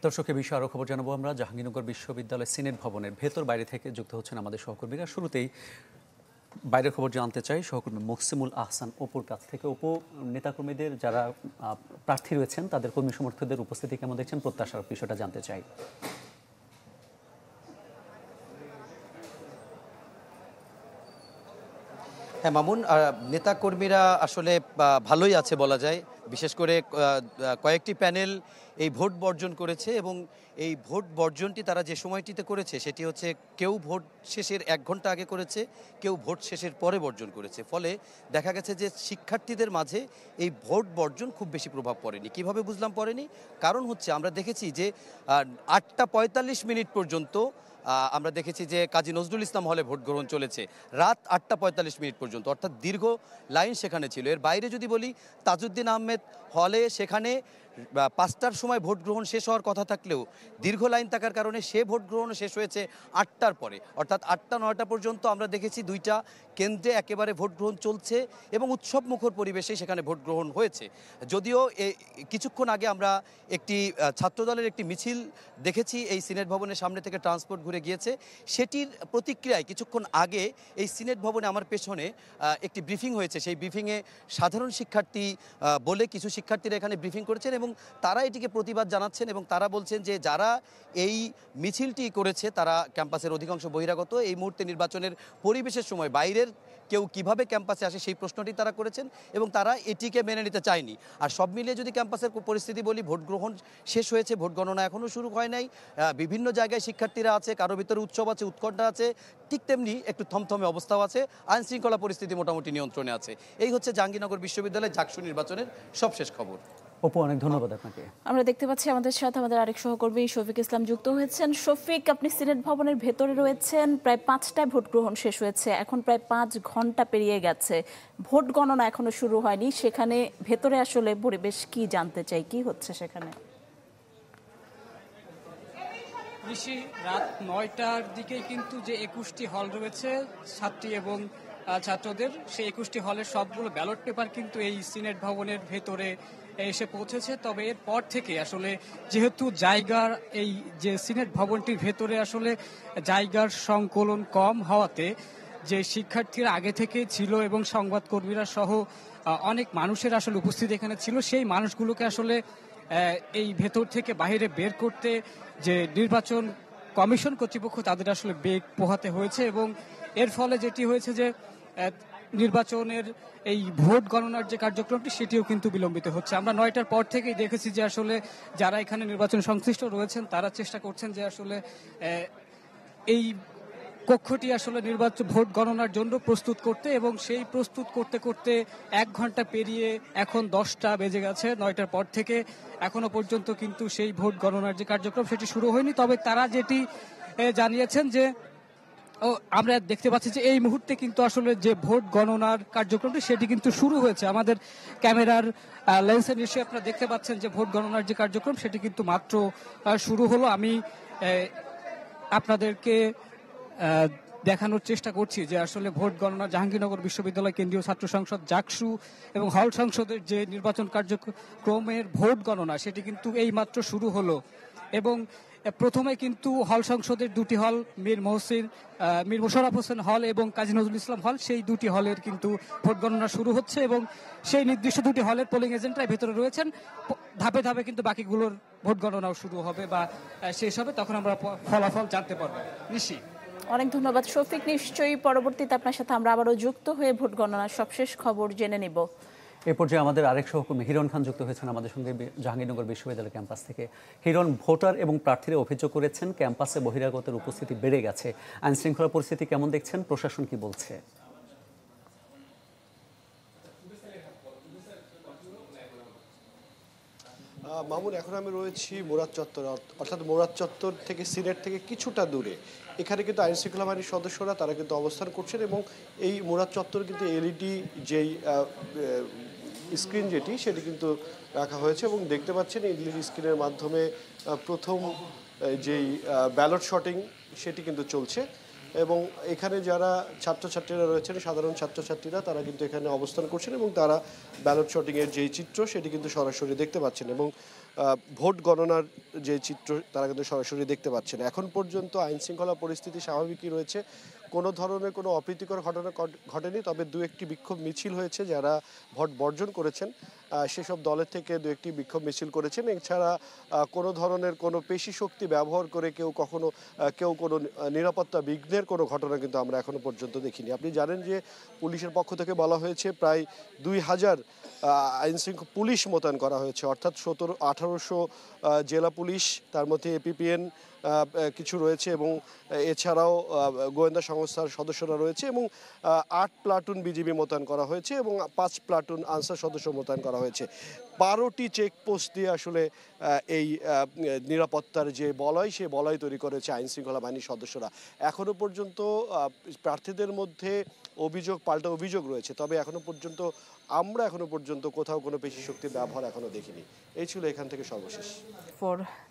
দর্শকের বিষয়ে আরও খবর জানাবো আমরা। জাহাঙ্গীরনগর বিশ্ববিদ্যালয় সিনেট ভবনের ভেতর বাইরে থেকে যুক্ত হচ্ছেন আমাদের সহকর্মীরা। শুরুতেই বাইরের খবর জানতে চাই সহকর্মী মোকসিমুল আহসান অপুর কাছ থেকে। অপু, নেতাকর্মীদের যারা প্রার্থী রয়েছেন তাদের কর্মী সমর্থকদের উপস্থিতি কেমন দেখছেন, প্রত্যাশার বিষয়টা জানতে চাই। হ্যাঁ মামুন, নেতাকর্মীরা আসলে ভালোই আছে বলা যায়। বিশেষ করে কয়েকটি প্যানেল এই ভোট বর্জন করেছে এবং এই ভোট বর্জনটি তারা যে সময়টিতে করেছে সেটি হচ্ছে কেউ ভোট শেষের 1 ঘন্টা আগে করেছে, কেউ ভোট শেষের পরে বর্জন করেছে। ফলে দেখা গেছে যে শিক্ষার্থীদের মাঝে এই ভোট বর্জন খুব বেশি প্রভাব পড়েনি। কিভাবে বুঝলাম পড়েনি? কারণ হচ্ছে আমরা দেখেছি যে 8টা 45 মিনিট পর্যন্ত আমরা দেখেছি যে কাজী নজরুল ইসলাম হলে ভোট গ্রহণ চলেছে রাত 8টা 45 মিনিট পর্যন্ত, অর্থাৎ দীর্ঘ লাইন সেখানে ছিল। এর বাইরে যদি বলি, তাজউদ্দিন আহমেদ হলে সেখানে 5টার সময় ভোট গ্রহণ শেষ হওয়ার কথা থাকলেও দীর্ঘ লাইন থাকার কারণে সে ভোট গ্রহণ শেষ হয়েছে 8টার পরে, অর্থাৎ 8টা 9টা পর্যন্ত আমরা দেখেছি 2টা কেন্দ্রে একেবারে ভোট গ্রহণ চলছে এবং উৎসব মুখর পরিবেশে সেখানে ভোট গ্রহণ হয়েছে। যদিও কিছুক্ষণ আগে আমরা একটি ছাত্রদলের একটি মিছিল দেখেছি এই সিনেট ভবনের সামনে থেকে ট্রান্সপোর্ট ঘুরে গিয়েছে, সেটির প্রতিক্রিয়ায় কিছুক্ষণ আগে এই সিনেট ভবনে আমার পেছনে একটি ব্রিফিং হয়েছে। সেই ব্রিফিংয়ে সাধারণ শিক্ষার্থী বলে কিছু শিক্ষার্থীরা এখানে ব্রিফিং করেছেন এবং তারা এটিকে প্রতিবাদ জানাচ্ছেন এবং তারা বলছেন যে যারা এই মিছিলটি করেছে তারা ক্যাম্পাসের অধিকাংশ বহিরাগত। এই মুহূর্তে নির্বাচনের পরিবেশের সময় বাইরের কেউ কিভাবে ক্যাম্পাসে আসে সেই প্রশ্নটি তারা করেছেন এবং তারা এটিকে মেনে নিতে চায়নি। আর সব মিলিয়ে যদি ক্যাম্পাসের পরিস্থিতি বলি, ভোট গ্রহণ শেষ হয়েছে, ভোট গণনা এখনও শুরু হয় নাই। বিভিন্ন জায়গায় শিক্ষার্থীরা আছে, কারো ভিতরে উৎসব আছে, উৎকণ্ঠা আছে, ঠিক তেমনি একটু থমথমে অবস্থাও আছে। আইনশৃঙ্খলা পরিস্থিতি মোটামুটি নিয়ন্ত্রণে আছে। এই হচ্ছে জাহাঙ্গীরনগর বিশ্ববিদ্যালয় জাকসু নির্বাচনের সবশেষ খবর। অপু, অনেক ধন্যবাদ আপনাকে। আমরা দেখতে পাচ্ছি আমাদের সাথে আমাদের আরেক সহকর্মী শফিক ইসলাম যুক্ত হয়েছেন। শফিক, আপনি সিনেট ভবনের ভেতরে রয়েছেন, প্রায় 5টায় ভোট গ্রহণ শেষ হয়েছে, এখন প্রায় 5 ঘন্টা পেরিয়ে গেছে, ভোট গণনা এখনো শুরু হয়নি। সেখানে ভেতরে আসলে পরিবেশ কি, জানতে চাই কি হচ্ছে সেখানে। রাত 9টার দিকে কিন্তু যে 21টি হল রয়েছে ছাত্রী এবং ছাত্রদের, সেই 21টি হলের সবগুলো ব্যালট পেপার কিন্তু এই সিনেট ভবনের ভেতরে এসে পৌঁছেছে। তবে এরপর থেকে আসলে যেহেতু জায়গার এই যে সিনেট ভবনটির ভেতরে আসলে জায়গার সংকলন কম হওয়াতে যে শিক্ষার্থীরা আগে থেকে ছিল এবং সংবাদকর্মীরা সহ অনেক মানুষের আসলে উপস্থিতি এখানে ছিল, সেই মানুষগুলোকে আসলে এই ভেতর থেকে বাইরে বের করতে যে নির্বাচন কমিশন কর্তৃপক্ষ তাদের আসলে বেগ পোহাতে হয়েছে এবং এর ফলে যেটি হয়েছে যে নির্বাচনের এই ভোট গণনার যে কার্যক্রমটি সেটিও কিন্তু বিলম্বিত হচ্ছে। আমরা 9টার পর থেকেই দেখেছি যে আসলে যারা এখানে নির্বাচন সংশ্লিষ্ট রয়েছেন তারা চেষ্টা করছেন যে আসলে এই কক্ষটি আসলে নির্বাচন ভোট গণনার জন্য প্রস্তুত করতে, এবং সেই প্রস্তুত করতে করতে 1 ঘন্টা পেরিয়ে এখন 10টা বেজে গেছে। 9টার পর থেকে এখনো পর্যন্ত কিন্তু সেই ভোট গণনার যে কার্যক্রম সেটি শুরু হয়নি। তবে তারা যেটি জানিয়েছেন যে আমরা দেখতে পাচ্ছি যে এই মুহূর্তে কিন্তু আসলে যে ভোট গণনার কার্যক্রমটি সেটি কিন্তু শুরু হয়েছে। আমাদের ক্যামেরার লেন্সের নিশ্চয়ই আপনারা দেখতে পাচ্ছেন যে ভোট গণনার যে কার্যক্রম সেটি কিন্তু মাত্র শুরু হলো। আমি আপনাদেরকে দেখানোর চেষ্টা করছি যে আসলে ভোট গণনা জাহাঙ্গীরনগর বিশ্ববিদ্যালয় কেন্দ্রীয় ছাত্র সংসদ জাকসু এবং হল সংসদের যে নির্বাচন কার্যক্রমের ভোট গণনা সেটি কিন্তু এই মাত্র শুরু হলো। এবং প্রথমে কিন্তু হল সংসদের 2টি হল, মীর মোশাররফ হোসেন হল এবং কাজী নজরুল ইসলাম হল, সেই 2টি হলের কিন্তু ভোট গণনা শুরু হচ্ছে এবং সেই নির্দিষ্ট 2টি হলের পোলিং এজেন্টরা ভেতরে রয়েছেন। ধাপে ধাপে কিন্তু বাকিগুলোর ভোট গণনাও শুরু হবে বা শেষ হবে, তখন আমরা ফলাফল জানতে পারবো। নিশি, অনেক ধন্যবাদ শফিক। নিশ্চয়ই পরবর্তীতে আপনার সাথে আমরা আবারও যুক্ত হয়ে ভোট গণনার সবশেষ খবর জেনে নেব। এ পর্যায়ে আমাদের আরেক সহকর্মী হিরণ খান যুক্ত হয়েছেন আমাদের সঙ্গে জাহাঙ্গীরনগর বিশ্ববিদ্যালয় ক্যাম্পাস থেকে। হিরণ, ভোটার এবং প্রার্থীরা অভিযোগ করেছেন ক্যাম্পাসে বহিরাগতের উপস্থিতি বেড়ে গেছে। আইন শৃঙ্খলা পরিস্থিতি কেমন দেখছেন, প্রশাসন কি বলছে? মামুন, এখন আমি রয়েছি মুরাদ চত্বর, অর্থাৎ মুরাদ চত্বর থেকে সিনেট থেকে কিছুটা দূরে। এখানে কিন্তু আইন শৃঙ্খলা বাহিনীর সদস্যরা তারা কিন্তু অবস্থান করছেন এবং এই মুরাদ চত্বর কিন্তু এলইডি যেই স্ক্রিন যেটি সেটি কিন্তু রাখা হয়েছে এবং দেখতে পাচ্ছেন এলইডি স্ক্রিনের মাধ্যমে প্রথম যেই ব্যালট শটিং সেটি কিন্তু চলছে এবং এখানে যারা ছাত্রছাত্রীরা রয়েছেন, সাধারণ ছাত্রছাত্রীরা, তারা কিন্তু এখানে অবস্থান করছেন এবং তারা ব্যালট শটিংয়ের যেই চিত্র সেটি কিন্তু সরাসরি দেখতে পাচ্ছেন এবং ভোট গণনার যে চিত্র তারা কিন্তু সরাসরি দেখতে পাচ্ছেন। এখন পর্যন্ত আইন শৃঙ্খলা পরিস্থিতি স্বাভাবিকই রয়েছে, কোনো ধরনের কোনো অপ্রীতিকর ঘটনা ঘটেনি। তবে দু একটি বিক্ষোভ মিছিল হয়েছে, যারা ভোট বর্জন করেছেন সেসব দলের থেকে দু একটি বিক্ষোভ মিছিল করেছেন। এছাড়া কোনো ধরনের কোনো পেশি শক্তি ব্যবহার করে কেউ কোনো নিরাপত্তা বিঘ্নের কোনো ঘটনা কিন্তু আমরা এখনো পর্যন্ত দেখিনি। আপনি জানেন যে পুলিশের পক্ষ থেকে বলা হয়েছে প্রায় 2000 আইনশৃঙ্খলা পুলিশ মোতায়েন করা হয়েছে, অর্থাৎ 1800 জেলা পুলিশ, তার মধ্যে এপিপিএন কিছু রয়েছে এবং এছাড়াও গোয়েন্দা সংস্থার সদস্যরা রয়েছে এবং 8 প্লাটুন বিজিবি মোতায়েন করা হয়েছে এবং 5 প্লাটুন আনসার সদস্য মোতায়েন করা হয়েছে। 12টি চেকপোস্ট দিয়ে আসলে এই নিরাপত্তার যে বলয়, সেই বলয় তৈরি করেছে আইন শৃঙ্খলা বাহিনীর সদস্যরা। এখনো পর্যন্ত প্রার্থীদের মধ্যে পাল্টা অভিযোগ রয়েছে, তবে আমরা এখনো পর্যন্ত কোথাও কোনো পেশি শক্তির ব্যবহার এখনো দেখিনি। এই ছিল এখান থেকে সর্বশেষ।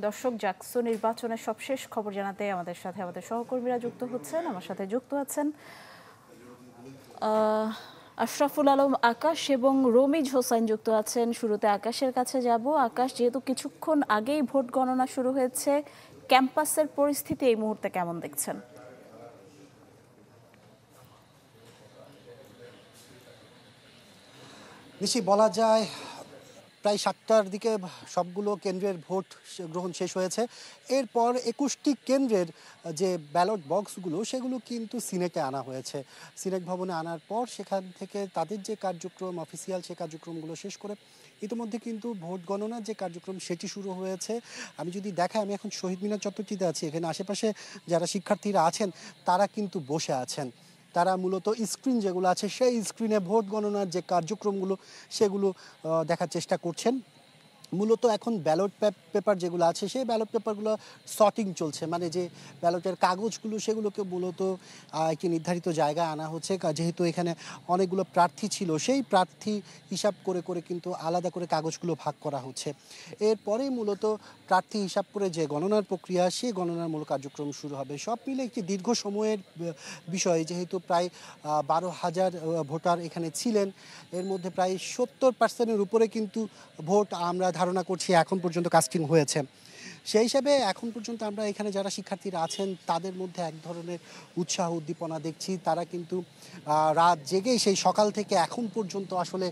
দর্শক, জাকসু নির্বাচনের সবশেষ খবর জানাতে আমাদের সাথে আমাদের সহকর্মীরা যুক্ত হচ্ছেন। আমার সাথে যুক্ত আছেন আশরাফুল আলম আকাশ এবং রমিজ হোসেন যুক্ত আছেন। শুরুতে আকাশের কাছে যাব। আকাশ, যেহেতু কিছুক্ষণ আগেই ভোট গণনা শুরু হয়েছে, ক্যাম্পাসের পরিস্থিতি এই মুহূর্তে কেমন দেখছেন? নিশি, বলা যায় প্রায় 7টার দিকে সবগুলো কেন্দ্রের ভোট গ্রহণ শেষ হয়েছে। এরপর 21টি কেন্দ্রের যে ব্যালট বক্সগুলো সেগুলো কিন্তু সিনেটে আনা হয়েছে। সিনেট ভবনে আনার পর সেখান থেকে তাদের যে কার্যক্রম অফিসিয়াল, সে কার্যক্রমগুলো শেষ করে ইতিমধ্যে কিন্তু ভোট গণনার যে কার্যক্রম সেটি শুরু হয়েছে। আমি যদি দেখাই, আমি এখন শহীদ মিনার চত্বরটিতে আছি। এখানে আশেপাশে যারা শিক্ষার্থীরা আছেন তারা কিন্তু বসে আছেন। তারা মূলত স্ক্রিন যেগুলো আছে সেই স্ক্রিনে ভোট গণনার যে কার্যক্রমগুলো সেগুলো দেখার চেষ্টা করছেন। মূলত এখন ব্যালট পেপার যেগুলো আছে সেই ব্যালট পেপারগুলো সর্টিং চলছে, মানে যে ব্যালটের কাগজগুলো সেগুলোকে মূলত একটি নির্ধারিত জায়গায় আনা হচ্ছে। যেহেতু এখানে অনেকগুলো প্রার্থী ছিল, সেই প্রার্থী হিসাব করে করে কিন্তু আলাদা করে কাগজগুলো ভাগ করা হচ্ছে। এরপরেই মূলত প্রার্থী হিসাব করে যে গণনার প্রক্রিয়া, সেই গণনার মূল কার্যক্রম শুরু হবে। সব মিলে একটি দীর্ঘ সময়ের বিষয়, যেহেতু প্রায় 12,000 ভোটার এখানে ছিলেন। এর মধ্যে প্রায় 70% উপরে কিন্তু ভোট আমরা ধারণা করছি এখন পর্যন্ত কাস্টিং হয়েছে। সেই হিসাবে এখন পর্যন্ত আমরা এখানে যারা শিক্ষার্থীরা আছেন তাদের মধ্যে এক ধরনের উৎসাহ উদ্দীপনা দেখছি। তারা কিন্তু রাত জেগে সেই সকাল থেকে এখন পর্যন্ত আসলে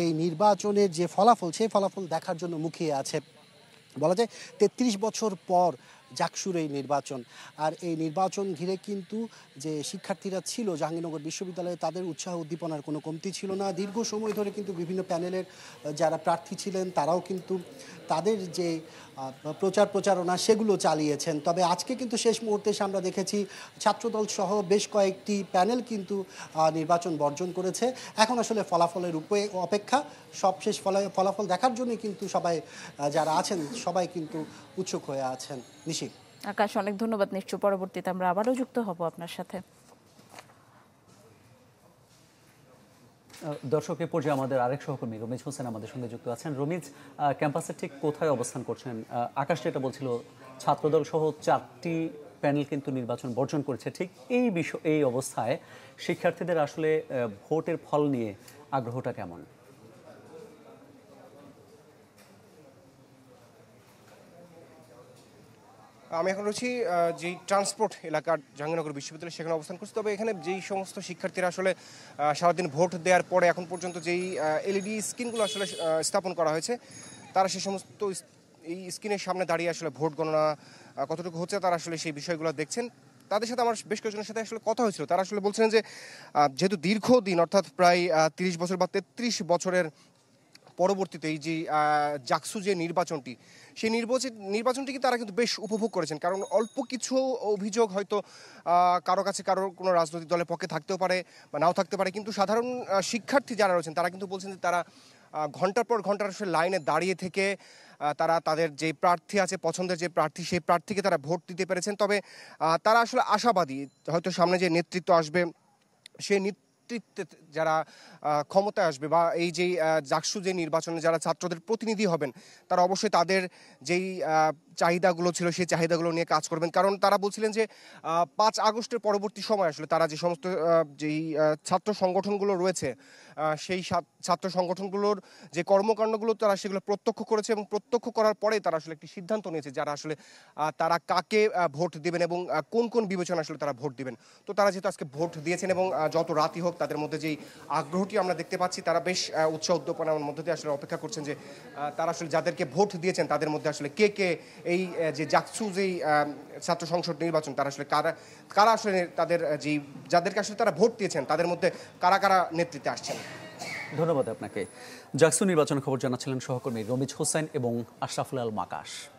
এই নির্বাচনের যে ফলাফল, সেই ফলাফল দেখার জন্য মুখিয়ে আছে। বলা যায় 33 বছর পর জাকসুর এই নির্বাচন। আর এই নির্বাচন ঘিরে কিন্তু যে শিক্ষার্থীরা ছিল জাহাঙ্গীরনগর বিশ্ববিদ্যালয়ে, তাদের উৎসাহ উদ্দীপনার কোনো কমতি ছিল না। দীর্ঘ সময় ধরে কিন্তু বিভিন্ন প্যানেলের যারা প্রার্থী ছিলেন তারাও কিন্তু তাদের যে প্রচারণা সেগুলো চালিয়েছেন। তবে আজকে কিন্তু শেষ মুহূর্তে এসে আমরা দেখেছি ছাত্রদল সহ বেশ কয়েকটি প্যানেল কিন্তু নির্বাচন বর্জন করেছে। এখন আসলে ফলাফলের অপেক্ষা, সবশেষ ফলাফল দেখার জন্য কিন্তু সবাই যারা আছেন সবাই কিন্তু উৎসুক হয়ে আছেন। নিশি। আকাশ, অনেক ধন্যবাদ। নিশ্চয় পরবর্তীতে আমরা আবারও যুক্ত হব আপনার সাথে। দর্শক, এ পর্যায়ে আমাদের আরেক সহকর্মী রমিজ হোসেন আমাদের সঙ্গে যুক্ত আছেন। রমিজ, ক্যাম্পাসে ঠিক কোথায় অবস্থান করছেন? আকাশ যেটা বলছিল, ছাত্রদল সহ 4টি প্যানেল কিন্তু নির্বাচন বর্জন করেছে। ঠিক এই অবস্থায় শিক্ষার্থীদের আসলে ভোটের ফল নিয়ে আগ্রহটা কেমন? আমি এখন রয়েছি যেই ট্রান্সপোর্ট এলাকার জাহাঙ্গীরনগর বিশ্ববিদ্যালয়, সেখানে অবস্থান করছি। তবে এখানে যেই সমস্ত শিক্ষার্থীরা আসলে সারাদিন ভোট দেওয়ার পরে এখন পর্যন্ত যেই এলইডি স্ক্রিনগুলো আসলে স্থাপন করা হয়েছে, তারা সেই সমস্ত এই স্ক্রিনের সামনে দাঁড়িয়ে আসলে ভোট গণনা কতটুকু হচ্ছে তারা আসলে সেই বিষয়গুলো দেখছেন। তাদের সাথে আমার বেশ কয়েকজনের সাথে আসলে কথা হয়েছিল। তারা আসলে বলছিলেন যে যেহেতু দীর্ঘদিন, অর্থাৎ প্রায় 30 বছর বা 33 বছরের পরবর্তীতে এই যে জাকসু যে নির্বাচনটি, সেই নির্বাচনটিকে তারা কিন্তু বেশ উপভোগ করেছেন। কারণ অল্প কিছু অভিযোগ হয়তো কারোর কোনো রাজনৈতিক দলের পক্ষে থাকতেও পারে বা নাও থাকতে পারে, কিন্তু সাধারণ শিক্ষার্থী যারা রয়েছেন তারা কিন্তু বলছেন যে তারা ঘন্টার পর ঘন্টা আসলে লাইনে দাঁড়িয়ে থেকে তারা তাদের যে প্রার্থী আছে, পছন্দের যে প্রার্থী, সেই প্রার্থীকে তারা ভোট দিতে পেরেছেন। তবে তারা আসলে আশাবাদী, হয়তো সামনে যে নেতৃত্ব আসবে, সেই নেতৃত্বে যারা ক্ষমতায় আসবে বা এই যেই জাকসু যে নির্বাচনে যারা ছাত্রদের প্রতিনিধি হবেন, তারা অবশ্যই তাদের যেই চাহিদাগুলো ছিল সেই চাহিদাগুলো নিয়ে কাজ করবেন। কারণ তারা বলছিলেন যে ৫ আগস্টের পরবর্তী সময় আসলে তারা যে সমস্ত যেই ছাত্র সংগঠনগুলো রয়েছে সেই ছাত্র সংগঠনগুলোর যে কর্মকাণ্ডগুলো তারা সেগুলো প্রত্যক্ষ করেছে এবং প্রত্যক্ষ করার পরে তারা আসলে একটি সিদ্ধান্ত নিয়েছে যারা আসলে তারা কাকে ভোট দিবেন এবং কোন কোন বিবেচনা আসলে তারা ভোট দিবেন। তো তারা যেহেতু আজকে ভোট দিয়েছেন এবং যত রাতই হোক তাদের মধ্যে যেই আগ্রহটি আমরা দেখতে পাচ্ছি, তারা বেশ উৎসাহ উদ্দীপনার মধ্যে দিয়ে আসলে অপেক্ষা করছেন যে তারা আসলে যাদেরকে ভোট দিয়েছেন তাদের মধ্যে আসলে কে কে এই যে জাকসু যেই ছাত্র সংসদ নির্বাচন তারা আসলে কারা আসলে তাদের যেই যাদেরকে আসলে তারা ভোট দিয়েছেন তাদের মধ্যে কারা কারা নেতৃত্বে আসছেন। ধন্যবাদ আপনাকে। জাকসু নির্বাচন খবর জানাচ্ছিলেন সহকর্মী রমিজ হোসেন এবং আশরাফুল আল মাকাশ।